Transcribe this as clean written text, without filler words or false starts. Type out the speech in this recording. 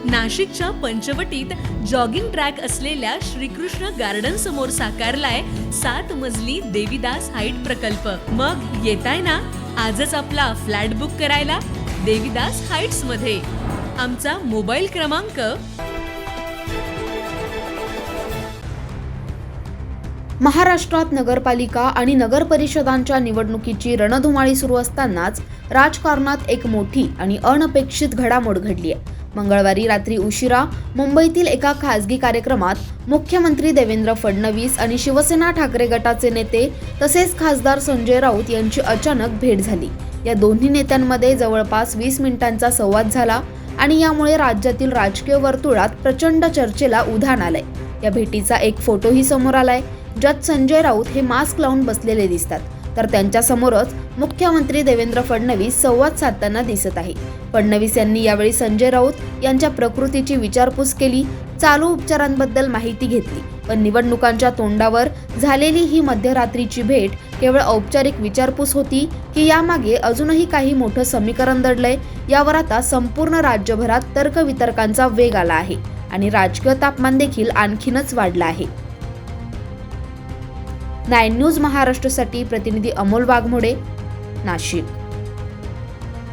नाशिकच्या पंचवटीत jogging track असलेल्या Shrikrishna garden समोर साकारलाय 7 मजली देवीदास हाईट प्रकल्प। मग येताय ना आजच आपला फ्लॅट बुक करायला देवीदास हाईट्स मध्ये। आमचा मोबाईल क्रमांक महाराष्ट्रात नगरपालिका आणि नगर परिषदांच्या निवडणुकीची रणधुमाळी सुरू असतानाच राजकारणात एक मोठी आणि अनपेक्षित घडामोड घडली आहे। मंगळवारी रात्री उशिरा मुंबईतील एका खासगी कार्यक्रमात मुख्यमंत्री देवेंद्र फडणवीस आणि शिवसेना ठाकरे गटाचे नेते तसेच खासदार संजय राऊत यांची अचानक भेट झाली। या दोन्ही नेत्यांमध्ये जवळपास 20 मिनिटांचा संवाद झाला आणि यामुळे राज्यातील राजकीय वर्तुळात प्रचंड चर्चेला उधाण आलंय। या भेटीचा एक फोटोही समोर आलाय, ज्यात संजय राऊत हे मास्क लावून बसलेले दिसतात, तर त्यांच्या समोरच मुख्यमंत्री देवेंद्र फडणवीस संवाद साधताना दिसत आहे। फडणवीस यांनी यावेळी संजय राऊत यांच्या प्रकृतीची विचारपूस केली, चालू उपचारांबद्दल माहिती घेतली, पण निवडणुकांच्या तोंडावर झालेली ही मध्यरात्रीची भेट केवळ औपचारिक विचारपूस होती की यामागे अजूनही काही मोठं समीकरण दडलंय, यावर आता संपूर्ण राज्यभरात तर्कवितर्कांचा वेग आला आहे आणि राजकीय तापमान देखील आणखीनच वाढलं आहे। 9 न्यूज महाराष्ट्रासाठी प्रतिनिधी अमोल वाघमोडे, नाशिक।